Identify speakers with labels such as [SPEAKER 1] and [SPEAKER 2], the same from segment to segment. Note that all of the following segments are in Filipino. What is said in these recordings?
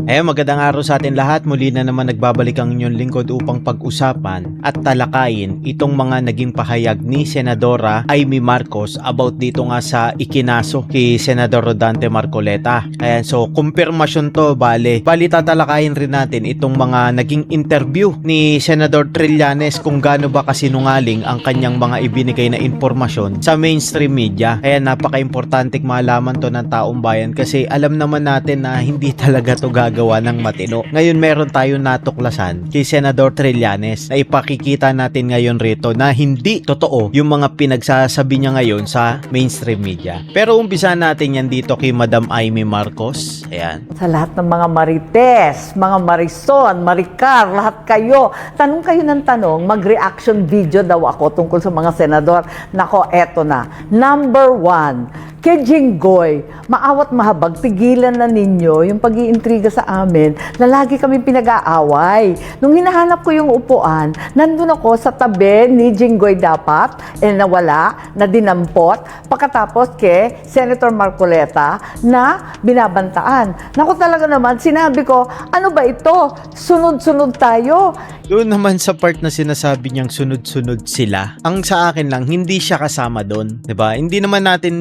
[SPEAKER 1] Magandang araw sa atin lahat. Muli na naman nagbabalik ang inyong lingkod upang pag-usapan at talakayin itong mga naging pahayag ni Senadora Amy Marcos about dito nga sa ikinaso kay Senador Rodante Marcoleta. Ayan, so kumpirmasyon to, bali tatalakayin rin natin itong mga naging interview ni Senador Trillanes kung gaano ba kasinungaling ang kanyang mga ibinigay na impormasyon sa mainstream media. Ayan, napaka-importanting malaman to ng taong bayan kasi alam naman natin na hindi talaga to gagawa ng matino. Ngayon meron tayong natuklasan kay Senador Trillanes na ipakikita natin ngayon rito na hindi totoo yung mga pinagsasabi niya ngayon sa mainstream media. Pero umpisa natin yan dito kay Madam Amy Marcos. Ayan.
[SPEAKER 2] Sa lahat ng mga marites, mga marison, maricar, lahat kayo, tanong kayo ng tanong, mag-reaction video daw ako tungkol sa mga senador. Nako, eto na. Number 1, kay Jinggoy, maawat mahabag, pigilan na ninyo yung pag-iintriga sa amin na lagi kami pinag-aaway. Nung hinahanap ko yung upuan, nandun ako sa tabi ni Jinggoy dapat, nawala, na dinampot, pagkatapos kay Senator Marcoleta na binabantaan. Naku talaga naman, sinabi ko, ano ba ito? Sunod-sunod tayo.
[SPEAKER 1] Doon naman sa part na sinasabi niyang sunod-sunod sila, ang sa akin lang, hindi siya kasama doon. 'Di ba? Hindi naman natin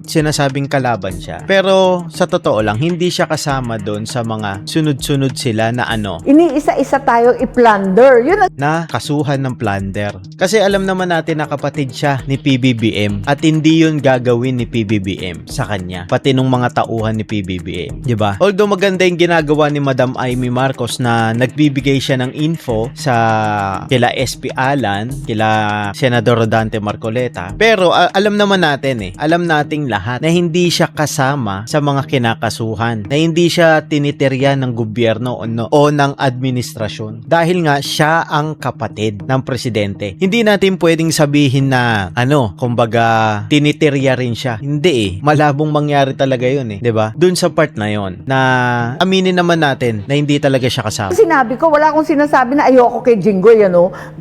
[SPEAKER 1] sinasabing kalaban siya. Pero sa totoo lang, hindi siya kasama doon sa mga sunod-sunod sila na
[SPEAKER 2] Iniisa-isa tayong i-plunder. Yun ang
[SPEAKER 1] na kasuhan ng plunder. Kasi alam naman natin na kapatid siya ni PBBM at hindi yun gagawin ni PBBM sa kanya. Pati nung mga tauhan ni PBBM. 'Di ba? Although maganda yung ginagawa ni Madam Amy Marcos na nagbibigay siya ng info sa kila SP Alan, kila Senador Rodante Marcoleta. Pero alam naman natin alam nating lahat na hindi siya kasama sa mga kinakasuhan, na hindi siya tinitirya ng gobyerno o ng administrasyon. Dahil nga siya ang kapatid ng presidente. Hindi natin pwedeng sabihin na kumbaga tinitirya rin siya. Hindi malabong mangyari talaga yun 'di ba? Doon sa part na yon na aminin naman natin na hindi talaga siya kasama.
[SPEAKER 2] sinabi ko, wala akong sinasabi na ayoko kay Jinggoy,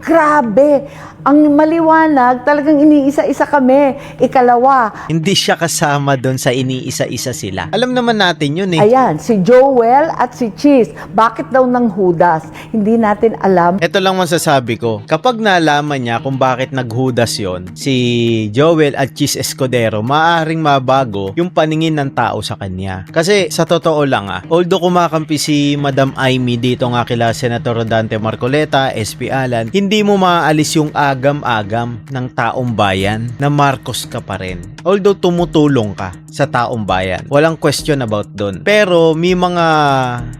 [SPEAKER 2] Grabe! Ang maliwanag, talagang iniisa-isa kami. Ikalawa,
[SPEAKER 1] Hindi siya kasama doon sa iniisa-isa sila. Alam naman natin yun
[SPEAKER 2] ayan, si Joel at si Cheese. Bakit daw ng Judas? Hindi natin alam.
[SPEAKER 1] Ito lang masasabi ko. Kapag nalaman niya kung bakit naghudas yon, si Joel at Cheese Escudero, maaaring mabago yung paningin ng tao sa kanya. Kasi sa totoo lang although kumakampi si Madam Amy dito nga kila Senator Rodante Marcoleta, SP Alan, hindi mo maaalis yung agam-agam ng taong bayan na Marcos ka pa rin. Although tumutulong ka sa taong bayan. Walang question about doon. Pero may mga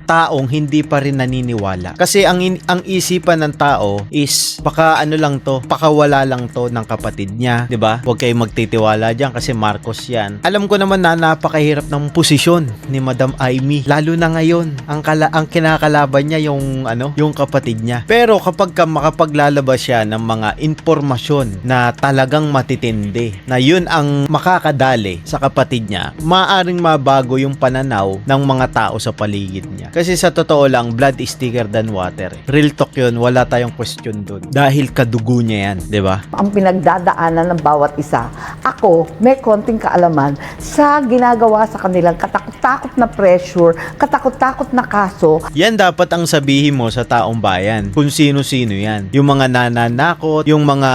[SPEAKER 1] taong hindi pa rin naniniwala. Kasi ang isipan ng tao is pakawala lang to ng kapatid niya, 'di ba? Huwag kayong magtitiwala diyan kasi Marcos 'yan. Alam ko naman na napakahirap ng posisyon ni Madam Amy, lalo na ngayon. Ang kinakalaban niya yung kapatid niya. Pero kapag makapaglalabas siya ng mga impormasyon na talagang matitindi, na yun ang makakadali sa kapatid niya, maaring mabago yung pananaw ng mga tao sa paligid niya. Kasi sa totoo lang, blood is thicker than water. Real talk yun, wala tayong question dun. Dahil kadugo niya yan, di ba?
[SPEAKER 2] Ang pinagdadaanan ng bawat isa. Ako, may konting kaalaman sa ginagawa sa kanilang katakot-takot na pressure, katakot-takot na kaso.
[SPEAKER 1] Yan dapat ang sabihin mo sa taong bayan. Kung sino-sino yan. Yung mga nananakot, yung mga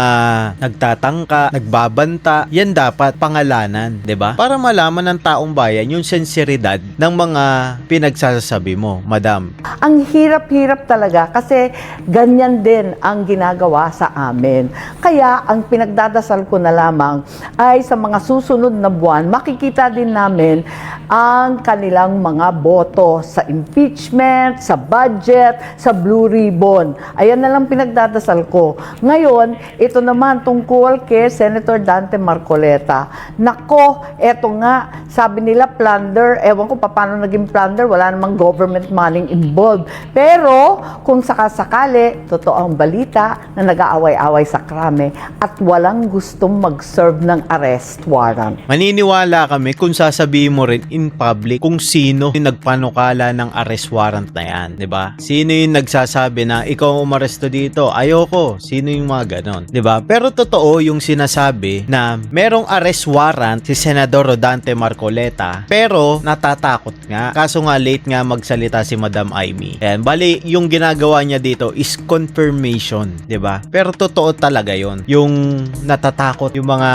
[SPEAKER 1] nagtatangka, nagbabanta, yan dapat pangalanan, 'di ba? Para malaman ng taong bayan yung sinseridad ng mga pinagsasabi mo, madam.
[SPEAKER 2] Ang hirap-hirap talaga kasi ganyan din ang ginagawa sa amin. Kaya ang pinagdadasal ko na lamang ay sa mga susunod na buwan, makikita din namin ang kanilang mga boto sa impeachment, sa budget, sa Blue Ribbon. Ayan na lang pinagdadasal ko. Ngayon, ito naman tungkol kay Senator Dante Marcoleta. Nako, eto nga, sabi nila plunder. Ewan ko paano naging plunder, wala namang government money involved. Pero, kung sakasakali, totoo ang balita na nag-aaway-away sa krame at walang gustong mag-serve ng arrest warrant.
[SPEAKER 1] Maniniwala kami kung sasabihin mo rin in public kung sino yung nagpanukala ng arrest warrant na yan, 'di ba? Sino yung nagsasabi na ikaw ang umaresto dito. Ayoko. Sino yung mga ganon? 'Di ba? Pero totoo yung sinasabi na merong arrest warrant si Senador Rodante Marcoleta, pero natatakot nga. Kaso nga late nga magsalita si Madam Amy. Ayan, bali yung ginagawa niya dito is confirmation, 'di ba? Pero totoo talaga 'yon. Yung natatakot yung mga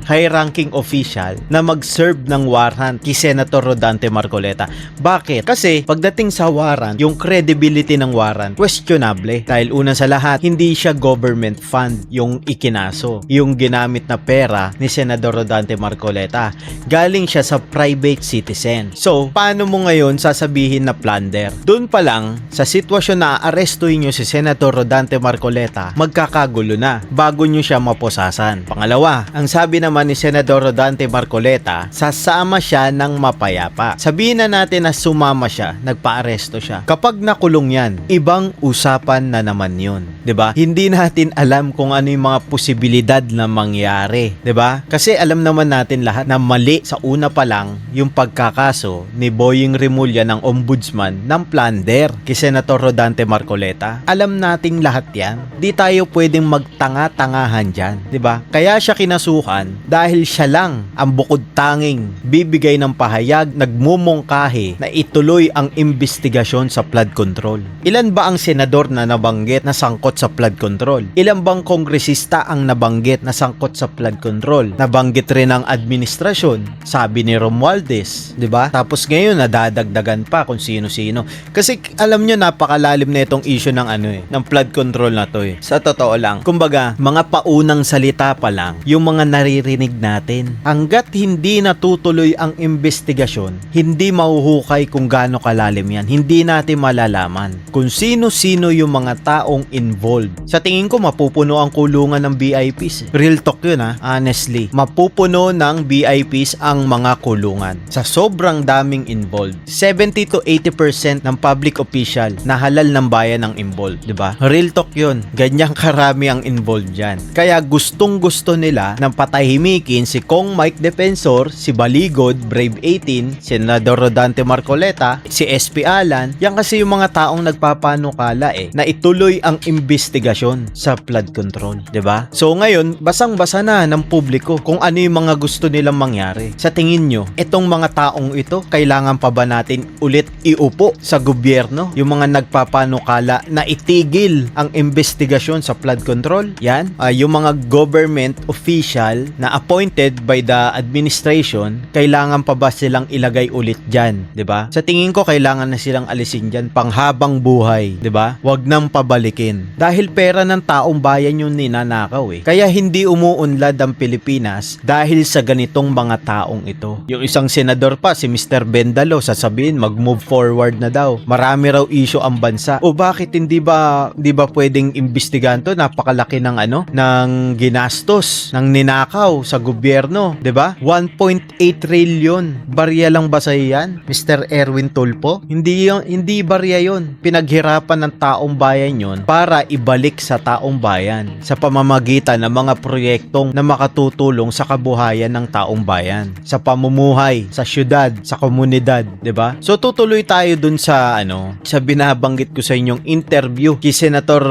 [SPEAKER 1] high-ranking official na mag-serve ng warrant kay Senator Rodante Marcoleta. Bakit? Kasi pagdating sa warrant, yung credibility ng warrant questionable dahil una sa lahat, hindi siya government fund yung ikinaso. Yung ginamit na pera ni Senador Rodante Marcoleta. Galing siya sa private citizen. So, paano mo ngayon sasabihin na plunder? Doon pa lang, sa sitwasyon na arestuhin nyo si Senator Rodante Marcoleta, magkakagulo na bago nyo siya maposasan. Pangalawa, ang sabi naman ni Senador Rodante Marcoleta, sasama siya ng mapayapa. Sabihin na natin na sumama siya, nagpa-aresto siya. Kapag nakulong yan, ibang usapan na naman yun. 'Di ba? Hindi natin alam kung ano yung mga posibilidad na mangyari. 'Di ba? Kasi alam naman natin lahat na mali sa una pa lang yung pagkakaso ni Boying Rimulya ng Ombudsman ng plunder kay Senator Rodante Marcoleta. Alam nating lahat yan. Di tayo pwedeng magtanga-tangahan dyan. 'Di ba? Kaya siya kinasuhan dahil siya lang ang bukod tanging bibigay ng pahayag, nagmumungkahi na ituloy ang investigasyon sa flood control. Ilan ba ang senador na nabanggit na sangkot sa flood control? Ilan bang kongresista ang nabanggit na sangkot sa flood control? Nabanggit rin ang administrasyon, sabi ni Romualdez, 'di ba? Tapos ngayon nadadagdagan pa kung sino-sino. Kasi alam nyo, napakalalim na itong issue ng ng flood control na to eh. Sa totoo lang, kumbaga, mga paunang salita pa lang, yung mga naririnig natin. Hanggat hindi natutuloy ang investigasyon, hindi mahuhukay kung gaano kalalim yan. Hindi natin malalaman kung sino-sino yung mga taong involved. Sa tingin ko, mapupuno ang kulungan ng VIPs. Real talk yun honestly. Mapupuno ng VIPs ang mga kulungan. Sa sobrang daming involved. 70 to 80% ng public official na halal ng bayan ang involved. Diba? Real talk yun. Ganyang karami ang involved dyan. Kaya gustong-gusto nila ng patahimikin si Kong Mike Defensor, si Baligod, Brave 18, Senador Rodante Marcoleta, si SP Alan. Yan kasi yung mga taong nagpapanukala na ituloy ang investigasyon sa flood control. Diba? So ngayon, basang-basa na ng publiko kung ano yung mga gusto nilang mangyari. Sa tingin nyo, itong mga taong ito, kailangan pa ba natin ulit iupo sa gobyerno? Yung mga nagpapanukala na itigil ang investigasyon sa flood control? Yan. Yung mga government official na appointed by the administration, kailangan pa ba silang ilagay ulit dyan? 'Di ba? Sa tingin ko, kailangan na silang alisin dyan panghabang buhay. 'Di ba? Huwag nang pabalikin. Dahil pera ng taong bayan yung ninanakaw Kaya hindi umuunlad ang Pilipinas dahil sa ganitong mga taong ito. Yung isang senador pa, si Mr. Bendalo, sasabihin mag-move forward na daw. Marami raw issue ang bansa. O bakit hindi ba pwedeng imbestigahan to? Napakalaki ng ng ginastos, ng ninakaw sa gobyerno, 'di ba? 1.8 trillion. Barya lang ba sa yan, Mr. Erwin Tulfo? Hindi barya 'yon. Pinaghirapan ng taong bayan 'yon para ibalik sa taong bayan sa pamamagitan ng mga proyektong na makatutulong sa kabuhayan ng taong bayan, sa pamumuhay, sa syudad, sa komunidad, 'di ba? So tutuloy tayo dun sa sa binabanggit ko sa inyong interview kay Senator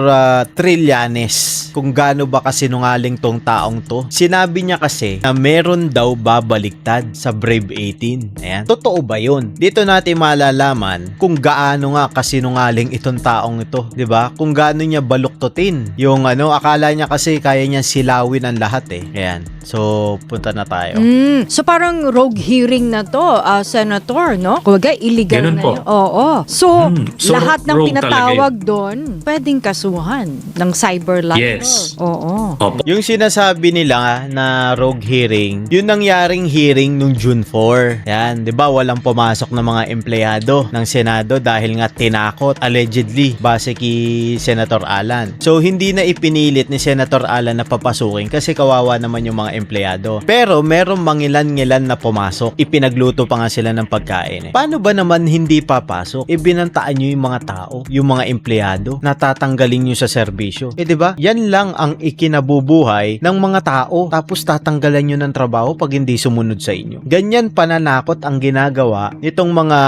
[SPEAKER 1] Trillanes, kung gaano ba kasinungaling tong taong to. Sinabi niya kasi na meron daw babaliktad sa Brave 18. Ayan. Totoo ba yun? Dito natin malalaman kung gaano nga kasinungaling itong taong ito, 'di ba? Kung gaano niya baluktutin yung akala niya kasi kaya niya silawin ang lahat Ayan. So punta na tayo.
[SPEAKER 3] So parang rogue hearing na to, Senator, no? Kumbaga illegal
[SPEAKER 4] Ganun
[SPEAKER 3] na
[SPEAKER 4] po.
[SPEAKER 3] yun. Oo. So,
[SPEAKER 4] So,
[SPEAKER 3] lahat ng
[SPEAKER 4] rogue
[SPEAKER 3] pinatawag doon, pwedeng kasuhan ng cyber libel.
[SPEAKER 4] Yes.
[SPEAKER 3] Oo.
[SPEAKER 4] Opo.
[SPEAKER 1] Yung sinasabi nila na rogue hearing, yun nangyaring hearing nung June 4. Yan, 'di ba? Walang pumasok na mga empleyado ng Senado dahil nga tinakot allegedly base kay Senator Alan. So hindi na ipinilit ni Senator Alan na papasukin kasi kawawa naman yung mga empleyado. Pero merong mangilan-ngilan na pumasok. Ipinagluto pa nga sila ng pagkain Paano ba naman hindi papasok? Ibinantaan nyo yung mga tao, yung mga empleyado, natatanggalin nyo sa serbisyo. 'Di ba? Yan lang ang ikinabubuhay ng mga tao. Tapos tatanggalan nyo ng trabaho pag hindi sumunod sa inyo. Ganyan pananakot ang ginagawa nitong mga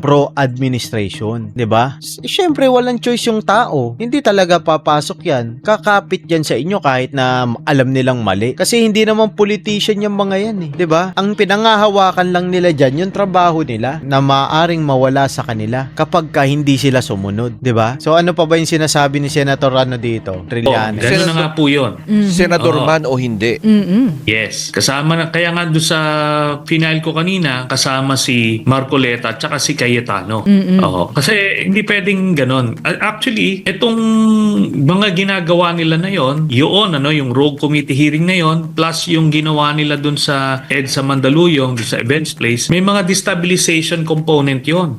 [SPEAKER 1] pro-administration. 'Di ba? syempre walang choice yung tao. Hindi talaga papasok yan. Kakapit yan sa inyo kahit na alam nilang mali. Kasi hindi naman politician yung mga yan eh. 'Di ba? Ang pinangahawakan lang nila dyan, yung trabaho nila na maaring mawala sa kanila kapag ka hindi sila sumunod. 'Di ba? So ano pa ba yung sinasabi ni Senator Ano dito? Trillanes.
[SPEAKER 4] Ganun na nga po yun.
[SPEAKER 5] Senador
[SPEAKER 4] Oo.
[SPEAKER 5] man o hindi.
[SPEAKER 4] Yes. Kasama na, kaya nga doon sa final ko kanina, kasama si Marcoleta at saka si Cayetano. Oo. Kasi hindi pwedeng ganon. Actually, itong mga ginagawa nila na yon, yung Rogue Committee hearing na yon, plus yung ginawa nila doon sa EDSA Mandaluyong, doon sa Events Place, may mga destabilization component yon.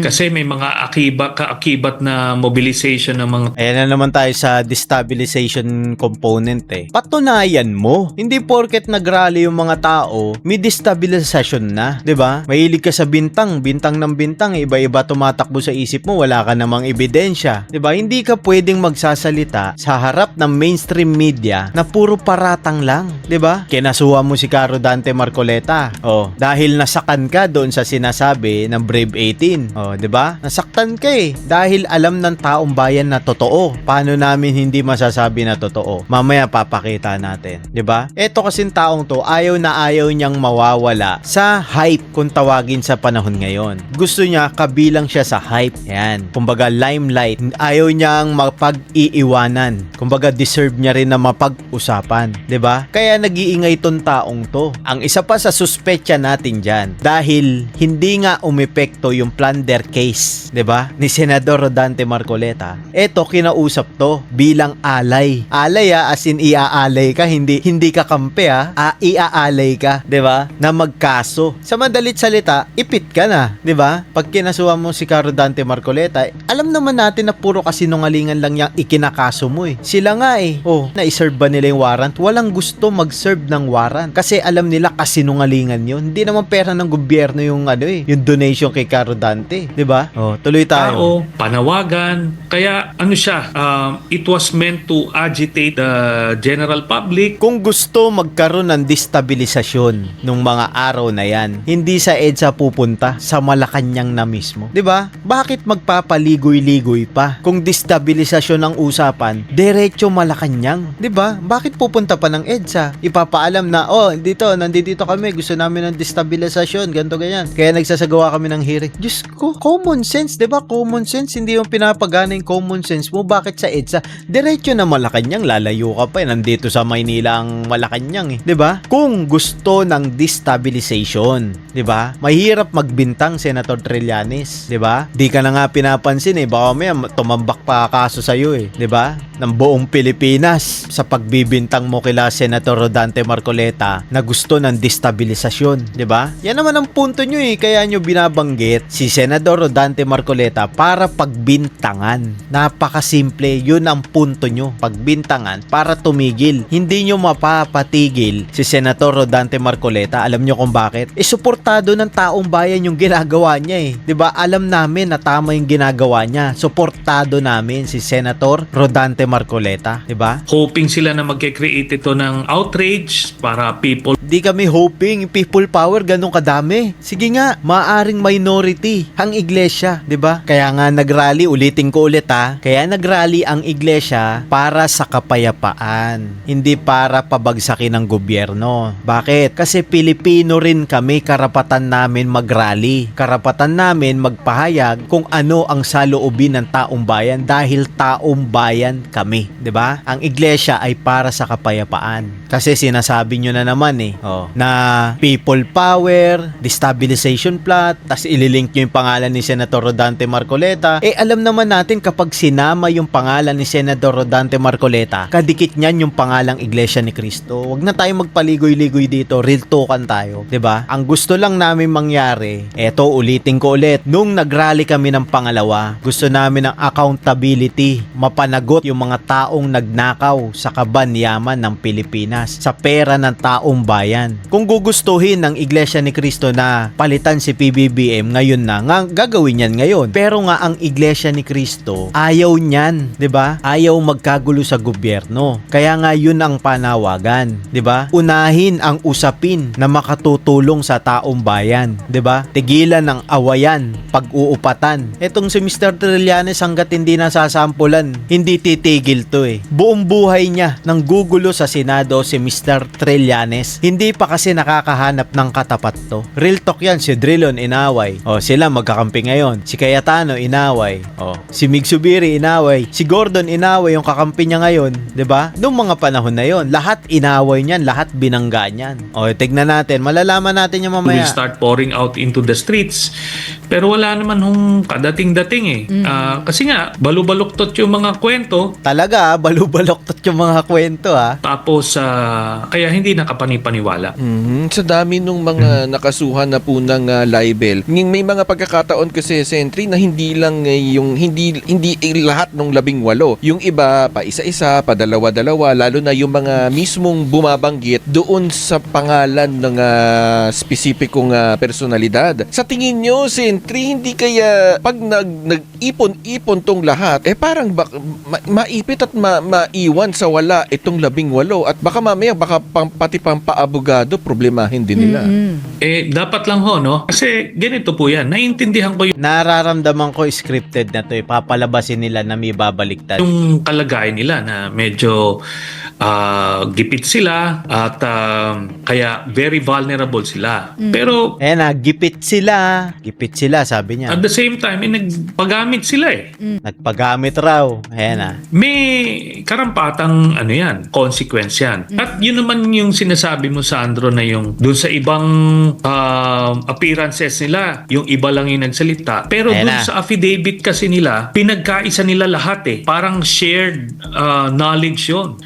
[SPEAKER 4] Kasi may mga kaakibat na mobilization ng mga
[SPEAKER 1] Ayan na naman tayo sa destabilization component eh. Patunayan mo. Hindi porket nagrally yung mga tao, may destabilization na. 'Di ba? Mahilig ka sa bintang ng bintang, iba-iba tumatakbo sa isip mo, wala ka namang ebidensya. 'Di ba? Hindi ka pwedeng magsasalita sa harap ng mainstream media na puro paratang lang. 'Di ba? Kinasuhan mo si Caro Dante Marcoleta. Oh, dahil nasakan ka doon sa sinasabi ng Brave 18. Oh, 'di ba? Nasaktan ka eh. Dahil alam ng taong bayan na totoo. Paano namin hindi masasabi na totoo? Mamaya papakita natin, 'di ba? Eto kasing taong to, ayaw na ayaw niyang mawawala sa hype kung tawagin sa panahon ngayon. Gusto niya kabilang siya sa hype. Yan. Kumbaga limelight. Ayaw niyang mapag-iiwanan. Kumbaga deserve niya rin na mapag-usapan, 'di ba? Kaya nag-iingay tong taong to. Ang isa pa sa suspetya natin diyan, dahil hindi nga umepekto yung plunder case, 'di ba? Ni Senador Rodante Marcoleta. Eto kinausap to bilang alay. Alay as in iaalay ka, hindi ka kampe iaalay ka, 'di ba? Na magkaso. Sa madalit salita, ipit ka na, 'di ba? Pag kinasuhan mo si Caro Dante Marcoleta, alam naman natin na puro kasinungalingan lang yung ikinakaso mo eh. Sila nga eh. Oh, na-serve ba nila yung warrant? Walang gusto mag-serve ng warrant kasi alam nila kasinungalingan yun. Hindi naman pera ng gobyerno yung yung donation kay Caro Dante, 'di ba? Oh, tuloy tayo.
[SPEAKER 4] tao, panawagan. Kaya it was meant to agitate the general public.
[SPEAKER 1] Kung gusto magkaroon ng destabilisasyon nung mga araw na yan, hindi sa EDSA pupunta, sa Malacanang na mismo. 'Di ba? Bakit magpapaligoy-ligoy pa? Kung destabilisasyon ang usapan, diretso Malacanang. 'Di ba? Bakit pupunta pa ng EDSA? Ipapaalam na, nandito kami, gusto namin ng destabilisasyon, ganto ganyan. Kaya nagsasagawa kami ng hearing. Diyos ko, common sense, 'di ba? Common sense, hindi yung pinapagana yung common sense mo. Bakit sa EDSA? Diretso na Malacanang, lalayo ka pa. Nandito sa Maynila ang Malacanang 'di ba? Kung gusto ng destabilization, 'di ba? Mahirap magbintang, Senator Trillanes, 'di ba? Di ka na nga pinapansin baka may tumambak pa kaso sa iyo 'di ba? Ng buong Pilipinas sa pagbibintang mo kila Senator Rodante Marcoleta na gusto ng destabilisasyon, 'di ba? Yan naman ang punto nyo kaya nyo binabanggit si Senador Rodante Marcoleta para pagbintangan. Napakasimple, yun ang punto nyo, pagbintangan para tumigil. Hindi nyo mapapatigil si Senator Rodante Marcoleta. Alam nyo kung bakit? Suportado ng taong bayan yung ginagawa niya 'di ba? Alam namin na tama yung ginagawa niya. Suportado namin si Senator Rodante Marcoleta, 'di ba?
[SPEAKER 4] Hoping sila na magke-create ito ng outrage para people.
[SPEAKER 1] Di kami hoping people power ganun kadami. Sige nga, maaring minority ang iglesia, 'di ba? Kaya nga nagrally, ulitin ko ulit Kaya nagrally ang iglesia para sa kapayapaan, hindi para pabagsakin ng gobyerno. Bakit? Kasi Pilipino rin kami, karapatan namin magrally. Karapatan namin magpahayag kung ano ang saloobin ng taong bayan dahil taong bayan kami, 'di ba? Ang iglesia ay para sa kapayapaan. Kasi sinasabi nyo na naman na people power, destabilization plot, tas ililink nyo yung pangalan ni Senator Rodante Marcoleta. Alam naman natin kapag sinama yung pangalan ni Senator Rodante Marcoleta, kadikit niyan yung pangalang Iglesia ni Cristo. Huwag na tayong magpaligoy-ligoy dito, real talkan tayo, 'di ba? Ang gusto lang namin mangyari, ulitin ko ulit, nung nagrally kami ng pangalawa, gusto namin ng accountability, mapanagot yung mga taong nagnakaw sa kaban yaman ng Pilipinas. Pilipinas sa pera ng taong bayan. Kung gugustuhin ng Iglesia ni Cristo na palitan si PBBM ngayon na, nga gagawin yan ngayon. Pero nga ang Iglesia ni Cristo ayaw niyan, 'di ba? Ayaw magkagulo sa gobyerno. Kaya nga yun ang panawagan, 'di ba? Unahin ang usapin na makatutulong sa taong bayan, 'di ba? Tigilan ng awayan, pag-uupatan. Etong si Mr. Trillanes hangga't hindi nasasampulan, hindi titigil to eh. Buong buhay niya nang gugulo sa Senado si Mr. Trillanes. Hindi pa kasi nakakahanap ng katapat to. Real talk yan, si Drilon inaway. O sila magkakampi ngayon. Si Cayetano inaway. O si Mig Zubiri inaway. Si Gordon inaway yung kakampi niya ngayon, 'di ba? Noong mga panahon na yon, lahat inaway niyan, lahat binangga niyan. O tignan natin, malalaman natin yung mamaya.
[SPEAKER 4] Will start pouring out into the streets. Pero wala naman hong kadating-dating eh. Kasi nga, balubaluktot yung mga kwento.
[SPEAKER 1] Talaga, balubaloktot yung mga kwento ha.
[SPEAKER 4] Tapos, kaya hindi nakapanipaniwala.
[SPEAKER 5] Sa dami nung mga nakasuhan na po ng libel. May mga pagkakataon kasi, Sentry, na hindi lang hindi lahat ng 18. Yung iba, pa isa-isa, pa dalawa-dalawa, lalo na yung mga mismong bumabanggit doon sa pangalan ng spesipikong personalidad. Sa tingin nyo, Sentry, hindi kaya pag nag-ipon-ipon tong lahat, parang maipit at maiwan sa wala itong 18 at baka mamaya pati pampaabogado problemahin din nila.
[SPEAKER 4] Dapat lang ho, no? Kasi ganito po yan. Naiintindihan ko
[SPEAKER 1] Nararamdaman ko scripted na to eh. Papalabasin nila na may babaliktad.
[SPEAKER 4] yung kalagayan nila na medyo gipit sila at kaya very vulnerable sila. Pero
[SPEAKER 1] Ayan na, gipit sila. Gipit sila, sabi niya.
[SPEAKER 4] at the same time, nagpagamit sila eh.
[SPEAKER 1] Nagpagamit raw. Ayan na.
[SPEAKER 4] May karampatang consequence yan. At yun naman yung sinasabi mo, Sandro, na yung dun sa ibang appearances nila, yung iba lang yung nagsalita. Pero
[SPEAKER 1] Ayan
[SPEAKER 4] dun
[SPEAKER 1] na.
[SPEAKER 4] sa affidavit kasi nila, pinagkaisa nila lahat eh. Parang shared knowledge yun.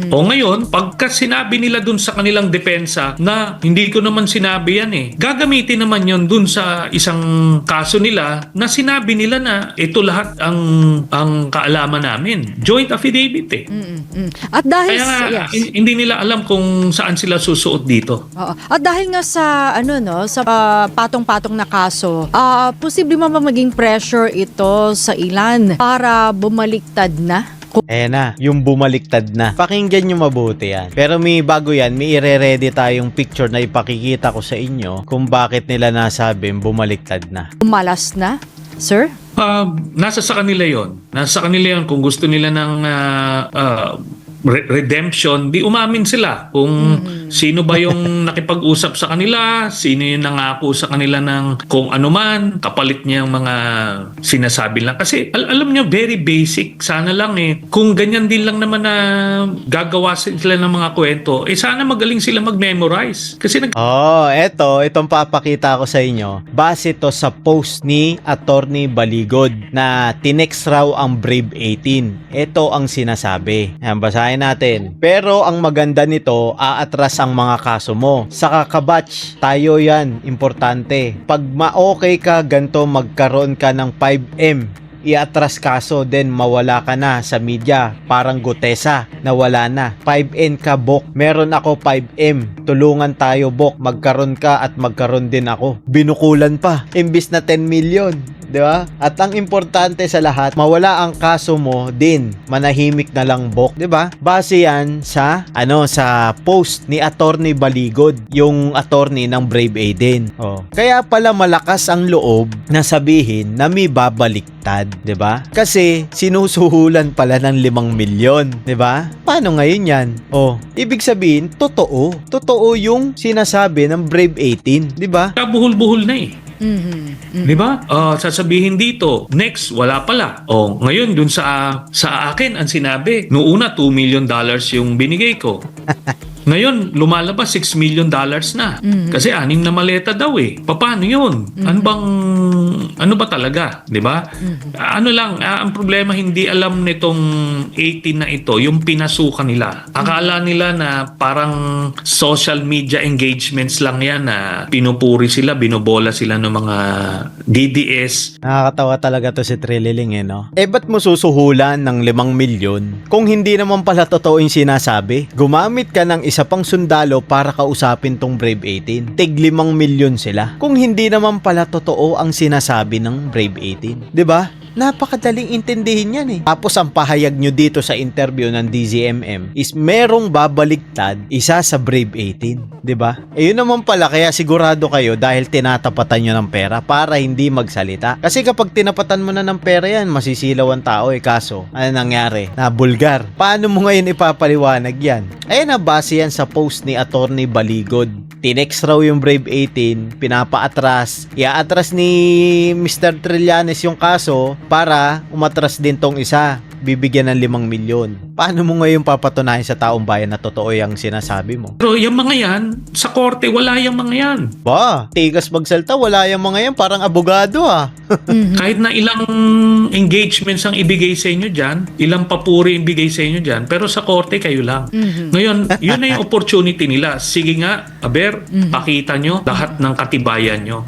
[SPEAKER 4] O ngayon, pagka sinabi nila dun sa kanilang depensa na hindi ko naman sinabi yan eh, gagamitin naman yun dun sa isang kaso nila na sinabi nila na ito lahat ang kaalaman namin. Joint affidavit eh.
[SPEAKER 3] At dahil
[SPEAKER 4] Kaya nga,
[SPEAKER 3] yes.
[SPEAKER 4] hindi nila alam kung saan sila susuot dito.
[SPEAKER 3] Oo. At dahil nga sa sa patong-patong na kaso, posible ba maging pressure ito sa ilan para bumaliktad na?
[SPEAKER 1] Ayan na, yung bumaliktad na. Pakinggan nyo mabuti yan. Pero bago yan, may ire-ready tayong picture na ipakikita ko sa inyo kung bakit nila nasabing bumaliktad na.
[SPEAKER 3] Umalas na, sir?
[SPEAKER 4] Nasa sa kanila yon. Nasa sa kanila yon kung gusto nila ng redemption, di umamin sila kung sino ba yung nakipag-usap sa kanila, sino yung nangako sa kanila ng kung ano man, kapalit niya ang mga sinasabi lang. Kasi alam niyo, very basic. Sana lang kung ganyan din lang naman na gagawa sila ng mga kwento, sana magaling sila mag-memorize. Kasi
[SPEAKER 1] Itong papakita ko sa inyo. Base to sa post ni Attorney Baligod na tinext raw ang Brave 18. Ito ang sinasabi. Ayan, basahin natin. Pero ang maganda nito, aatras ang mga kaso mo. Sa kakabatch, tayo yan. Importante. Pag ma-okay ka, ganto magkaroon ka ng 5M. Iatras kaso, then mawala ka na sa media. Parang Gutesa, nawala na. 5N ka, Bok. Meron ako 5M. Tulungan tayo, Bok. Magkaroon ka at magkaroon din ako. Binukulan pa. Imbis na 10 million. Di ba? At ang importante sa lahat, mawala ang kaso mo din. Manahimik na lang, Bok. Di ba? Base yan sa sa post ni Attorney Baligod, yung attorney ng Brave 18. Kaya pala malakas ang loob na sabihin na may babaliktad, 'di ba? Kasi sinusuhulan pala ng 5 milyon, 'di ba? Paano ngayon 'yan? Ibig sabihin totoo. Totoo yung sinasabi ng Brave 18, 'di ba?
[SPEAKER 4] buhol-buhol na eh. Di ba? Sasabihin dito, next, wala pala. Ngayon, dun sa akin, ang sinabi, noong una, $2 million yung binigay ko. Ngayon, lumalabas $6 million na. Kasi 6 na maleta daw eh. Paano yun? Ano ba talaga? Di ba? Ano lang, ang problema, hindi alam nitong 18 na ito, yung pinasukan nila. Akala nila na parang social media engagements lang yan na pinupuri sila, binobola sila ng mga DDS.
[SPEAKER 1] Nakakatawa talaga to si Trililing no? Ba't mo susuhulan ng 5 milyon kung hindi naman pala totoo yung sinasabi? Gumamit ka ng isa pang sundalo para kausapin tong Brave 18. Tig 5 milyon sila. Kung hindi naman pala totoo ang sinasabi ng Brave 18. 'Di ba? Napakadaling intindihin yan Tapos ang pahayag nyo dito sa interview ng DZMM is merong babaligtad isa sa Brave 18. 'Di ba? Yun naman pala kaya sigurado kayo dahil tinatapatan nyo ng pera para hindi magsalita. Kasi kapag tinapatan mo na ng pera yan, masisilaw ang tao Kaso, ano nangyari? Nabulgar. Paano mo ngayon ipapaliwanag yan? Ayun na, base yan sa post ni Attorney Baligod. Tinext raw yung Brave 18, pinapaatras. Iaatras ni Mr. Trillanes yung kaso para umatras din tong isa. Bibigyan ng 5 milyon. Paano mo ngayon papatunayan sa taong bayan na totoo yung sinasabi mo?
[SPEAKER 4] Pero yung mga yan, sa korte, wala yung mga yan.
[SPEAKER 1] Ba, tigas magsalta, wala yung mga yan. Parang abogado
[SPEAKER 4] Kahit na ilang engagements ang ibigay sa inyo dyan, ilang papuri ibigay sa inyo dyan, pero sa korte kayo lang. Ngayon, yun na yung opportunity nila. Sige nga, Aber, pakita nyo lahat ng katibayan nyo.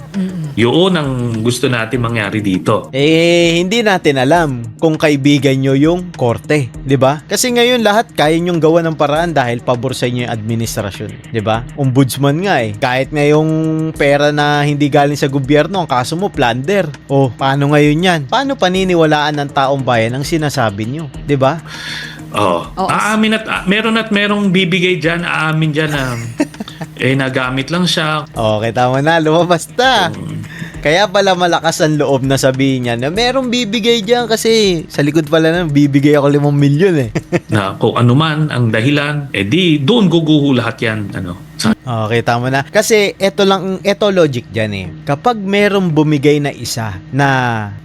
[SPEAKER 4] Yun ang gusto natin mangyari dito.
[SPEAKER 1] Hindi natin alam kung kaibigan nyo yung korte, 'di ba? Kasi ngayon lahat kaya nyong gawa ng paraan dahil pabor sa inyo yung administrasyon, 'di ba? Ombudsman nga kahit ngayong pera na hindi galing sa gobyerno, ang kaso mo plunder. Paano ngayon 'yan? Paano paniniwalaan ng taong bayan ang sinasabi nyo, 'di ba?
[SPEAKER 4] Aamin merong bibigay dyan, aamin dyan na nagamit lang siya.
[SPEAKER 1] Okay, tama na, lumabas na. Kaya pala malakas ang loob na sabihin niya na merong bibigay dyan kasi sa likod pala na bibigay ako 5 milyon
[SPEAKER 4] Na kung ano man ang dahilan, di doon guguho lahat yan.
[SPEAKER 1] Okay, tama na. Kasi ito logic dyan Kapag merong bumigay na isa na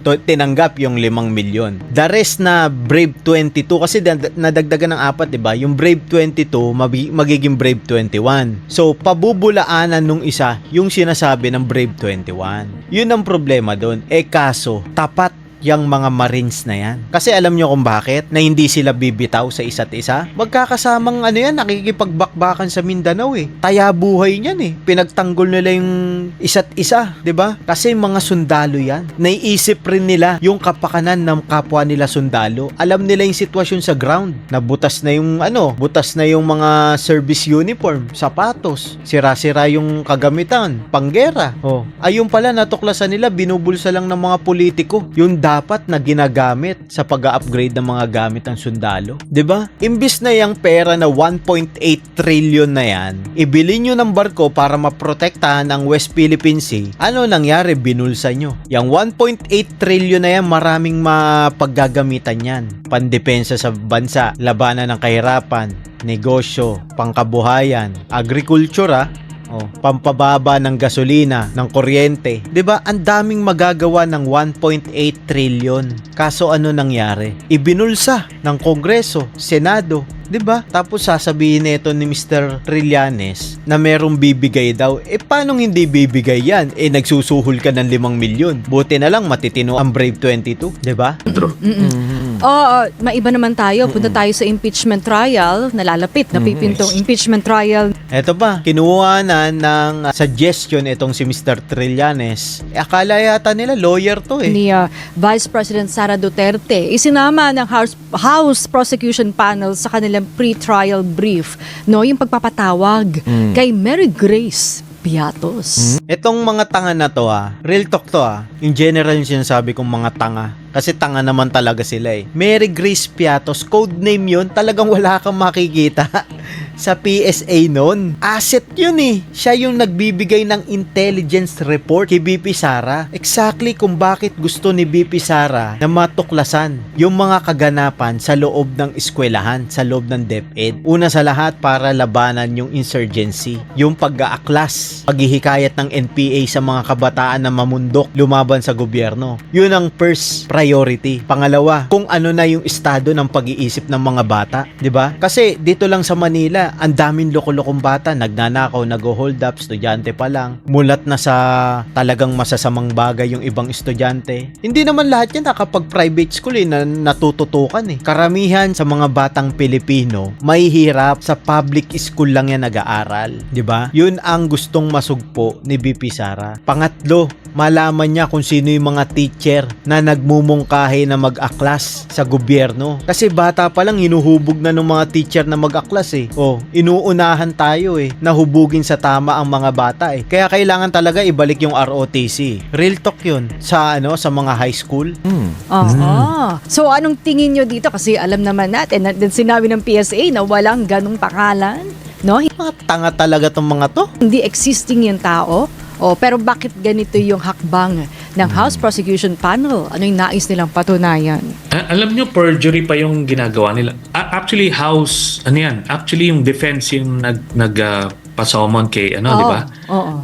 [SPEAKER 1] tinanggap yung 5 milyon, the rest na Brave 22, kasi nadagdagan ng 4, diba? Yung Brave 22, magiging Brave 21. So, pabubulaanan nung isa yung sinasabi ng Brave 21. Yun ang problema doon. Kaso, tapat yung mga Marines na yan. Kasi alam nyo kung bakit na hindi sila bibitaw sa isa't isa? Magkakasamang nakikipagbakbakan sa Mindanao Taya buhay niyan Pinagtanggol nila yung isa't isa, 'di ba? Kasi mga sundalo yan. Naiisip rin nila yung kapakanan ng kapwa nila sundalo. Alam nila yung sitwasyon sa ground. Nabutas na yung butas na yung mga service uniform, sapatos, sira-sira yung kagamitan, panggera. Ayun pala natuklasan nila, binubulsa lang ng mga politiko. Yung dapat na ginagamit sa pag-upgrade ng mga gamit ng sundalo. 'Di ba? Imbis na yung pera na 1.8 trillion na yan, ibili nyo ng barko para maprotektahan ang West Philippine Sea. Ano nangyari? Binulsa nyo. Yung 1.8 trillion na yan, maraming mapaggagamitan yan. Pandepensa sa bansa, labanan ng kahirapan, negosyo, pangkabuhayan, agriculture pampababa ng gasolina, ng kuryente. 'Di ba? Ang daming magagawa ng 1.8 trillion. Kaso ano nangyari? Ibinulsa ng Kongreso, Senado, 'di ba? Tapos sasabihin nito ni Mr. Trillanes na merong bibigay daw. Paano hindi bibigay yan? Nagsusuhol ka ng 5 milyon. Buti na lang matitino ang Brave 22, 'di ba?
[SPEAKER 3] Maiba naman tayo. Punta tayo sa impeachment trial. Nalalapit, napipintong impeachment trial.
[SPEAKER 1] Eto pa, kinuha na ng suggestion itong si Mr. Trillanes. Akala yata nila lawyer to
[SPEAKER 3] Ni Vice President Sara Duterte. Isinama ng House Prosecution Panel sa kanilang pre-trial brief, yung pagpapatawag kay Mary Grace Piatos.
[SPEAKER 1] Itong mga tanga na to real talk to in general yung sinasabi kong mga tanga. Kasi tanga naman talaga sila Mary Grace Piatos, code name yun, talagang wala kang makikita sa PSA noon. Asset yun Siya yung nagbibigay ng intelligence report kay BP Sara. Exactly kung bakit gusto ni BP Sara na matuklasan yung mga kaganapan sa loob ng eskwelahan, sa loob ng DepEd. Una sa lahat, para labanan yung insurgency, yung pag-aaklas, paghihikayat ng NPA sa mga kabataan na mamundok, lumaban sa gobyerno. Yun ang first priority. Pangalawa, kung ano na yung estado ng pag-iisip ng mga bata, 'di ba? Kasi dito lang sa Manila, kaya ang daming loko-lokong bata, nagnanakaw, nag-hold up, estudyante pa lang. Mulat na sa talagang masasamang bagay yung ibang estudyante. Hindi naman lahat yan nakapag-private school na natututukan eh. Karamihan sa mga batang Pilipino, may hirap sa public school lang yan nag-aaral. 'Di ba? Yun ang gustong masugpo ni BP Sara. Pangatlo, malaman niya kung sino yung mga teacher na nagmumungkahi na mag-aklas sa gobyerno. Kasi bata pa lang hinuhubog na ng mga teacher na mag-aklas eh. O, inuunahan tayo eh, nahubugin sa tama ang mga bata eh. Kaya kailangan talaga ibalik yung ROTC. Real talk yun sa mga high school.
[SPEAKER 3] Oo. So anong tingin nyo dito? Kasi alam naman natin, sinabi ng PSA na walang ganong pangalan. No?
[SPEAKER 1] Mga tanga talaga tong mga to.
[SPEAKER 3] Hindi existing yung tao. Pero bakit ganito yung hakbang ng House Prosecution Panel? Ano yung nais nilang patunayan?
[SPEAKER 4] Alam nyo, perjury pa yung ginagawa nila. Actually, Actually, yung defense yung nagpasamon kay, di ba?
[SPEAKER 3] Oo.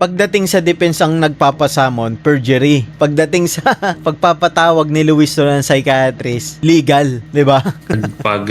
[SPEAKER 1] Pagdating sa defense ang nagpapasamon, perjury. Pagdating sa pagpapatawag ni Luis ng psychiatrist, legal, di ba?
[SPEAKER 4] Pag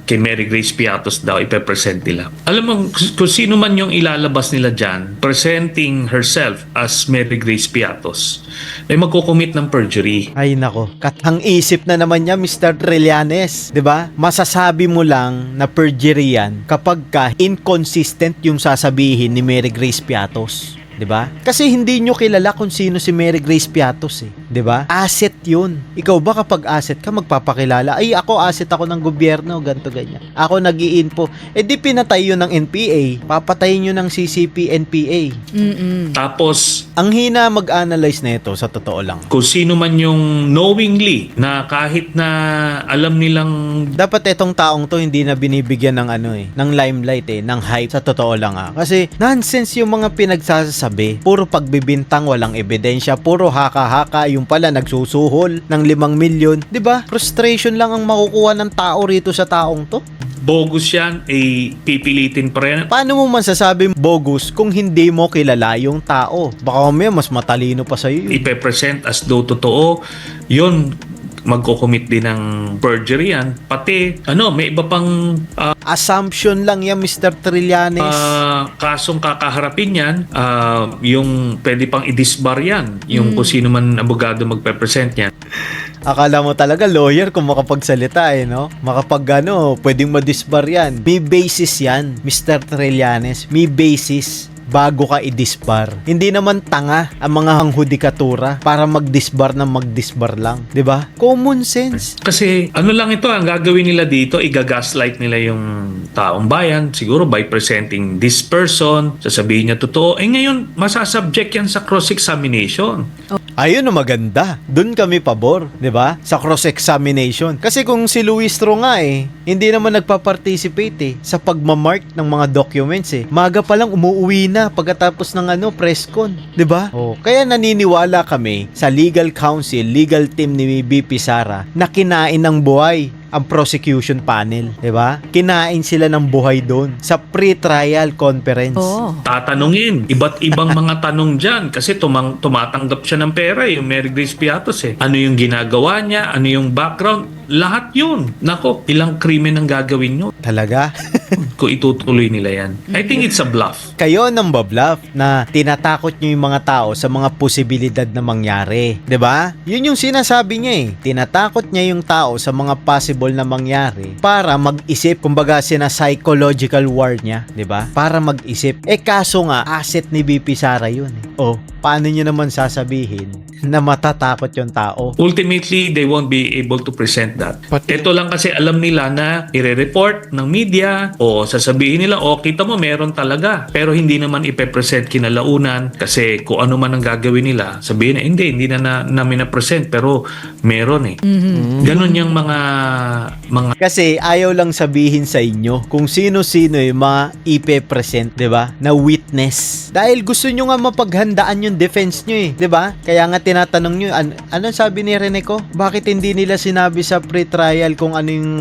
[SPEAKER 4] kay Mary Grace Piatos daw, ipepresent nila. Alam mo, kung sino man yung ilalabas nila dyan, presenting herself as Mary Grace Piatos, ay magkukumit ng perjury.
[SPEAKER 1] Ay nako, katang isip na naman niya Mr. Trillanes, 'di ba? Masasabi mo lang na perjury yan kapag inconsistent yung sasabihin ni Mary Grace Piatos. 'Di ba? Kasi hindi nyo kilala kung sino si Mary Grace Piatos eh, 'di ba? Asset 'yun. Ikaw ba kapag asset ka magpapakilala, ay ako asset ako ng gobyerno, ganto ganyan. Ako nag-i-info. Di pinatay 'yun ng NPA, papatayin nyo ng CCP-NPA.
[SPEAKER 4] Tapos,
[SPEAKER 1] Ang hina mag-analyze na ito sa totoo lang.
[SPEAKER 4] kung sino man yung knowingly na kahit na alam nilang
[SPEAKER 1] Dapat itong taong to hindi na binibigyan ng ng limelight ng hype sa totoo lang Kasi nonsense yung mga pinagsasabi. Puro pagbibintang, walang ebidensya, puro haka-haka, yung pala nagsusuhol ng 5 milyon. 'Di ba? Frustration lang ang makukuha ng tao rito sa taong to.
[SPEAKER 4] bogus yan, pipilitin pa rin.
[SPEAKER 1] Paano mo man sasabing bogus kung hindi mo kilala yung tao? Baka mamaya mas matalino pa sa'yo yun.
[SPEAKER 4] Ipe-present as though totoo, yun, magkukumit din ng perjury yan. Pati, may iba pang
[SPEAKER 1] Assumption lang yan, Mr. Trillanes.
[SPEAKER 4] kasong kakaharapin yan, yung pwede pang i-disbar yan, yung kung sino man abogado magpe-present yan.
[SPEAKER 1] Akala mo talaga lawyer kung makapagsalita no? Pwedeng madisbar yan. May basis yan, Mr. Trillanes. May basis bago ka i-disbar. Hindi naman tanga ang mga hanghudikatura para mag-disbar lang. 'Di ba? Common sense.
[SPEAKER 4] Kasi lang ito, ang gagawin nila dito, igagaslight nila yung taong bayan, siguro by presenting this person, sasabihin niya totoo. Ngayon, masasubject yan sa cross-examination.
[SPEAKER 1] Ayun ang maganda. Doon kami pabor, 'di ba? Sa cross-examination. Kasi kung si Luis Tro nga hindi naman nagpa-participate sa pagmamark ng mga documents Maga pa lang umuuwi na pagkatapos ng press con, 'di ba? Kaya naniniwala kami sa legal counsel, legal team ni BP Sara na kinain ng buhay ang prosecution panel, 'di ba? Kinain sila ng buhay doon sa pre-trial conference.
[SPEAKER 4] Tatanungin, iba't ibang mga tanong dyan kasi tumatanggap siya ng pera yung Mary Grace Piatos Ano yung ginagawa niya? Ano yung background? Lahat yun. Nako, ilang krimen ang gagawin nyo
[SPEAKER 1] Talaga?
[SPEAKER 4] kung itutuloy nila yan. I think it's a bluff.
[SPEAKER 1] Kayo nang babluff na tinatakot nyo yung mga tao sa mga posibilidad na mangyari. 'Di ba? Yun yung sinasabi niya Tinatakot niya yung tao sa mga possible na mangyari para mag-isip, kumbaga psychological war niya, 'di ba? Para mag-isip. Kaso nga, asset ni BP Sara yun paano nyo naman sasabihin na matatakot yung tao?
[SPEAKER 4] Ultimately, they won't be able to present that. Ito lang kasi alam nila na i-report ng media o sasabihin nila, kita mo, meron talaga. Pero hindi naman ipe-present kinalaunan kasi kung ano man ang gagawin nila, sabihin na, hindi na namin na-present pero meron Ganon yung mga
[SPEAKER 1] Kasi ayaw lang sabihin sa inyo kung sino-sino yung mga ipe-present, 'di ba? Na witness. Dahil gusto nyo nga mapaghandaan yung defense nyo 'di ba? Kaya nga tinatanong nyo, anong sabi ni Rene ko? Bakit hindi nila sinabi sa pre-trial kung ano yung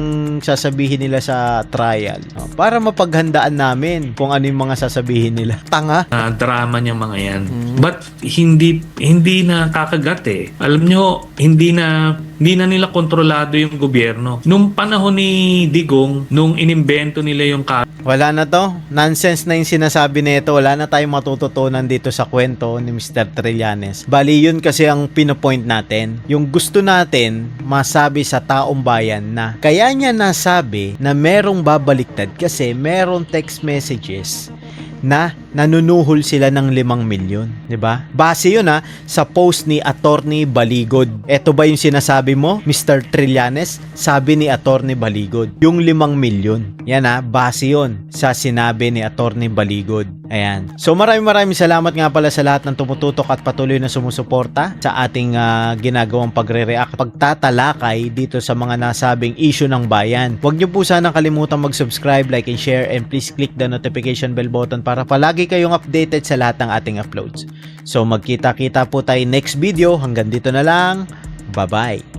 [SPEAKER 1] sasabihin nila sa trial? Para mapaghandaan namin kung ano yung mga sasabihin nila. Tanga.
[SPEAKER 4] drama niya mga yan. But hindi na kakagat Alam nyo, hindi na Hindi na nila kontrolado yung gobyerno. Nung panahon ni Digong, nung inimbento nila yung
[SPEAKER 1] Wala na to. Nonsense na yung sinasabi nito. Wala na tayong matututunan dito sa kwento ni Mr. Trillanes. Bali, yun kasi ang pinopoint natin. Yung gusto natin masabi sa taong bayan na kaya niya nasabi na merong babaliktad kasi merong text messages na nanunuhol sila ng 5 milyon, 'di ba? Base 'yun sa post ni Attorney Baligod. Ito ba yung sinasabi mo, Mr. Trillanes? Sabi ni Attorney Baligod, yung 5 milyon. Yan base 'yun sa sinabi ni Attorney Baligod. Ayan. So maraming salamat nga pala sa lahat ng tumututok at patuloy na sumusuporta sa ating ginagawang pagre-react, pagtatalakay dito sa mga nasabing issue ng bayan. Huwag niyo po sanang kalimutang mag-subscribe, like and share, and please click the notification bell button para palagi kayong updated sa lahat ng ating uploads. So magkita-kita po tayo next video. Hanggang dito na lang. Bye-bye.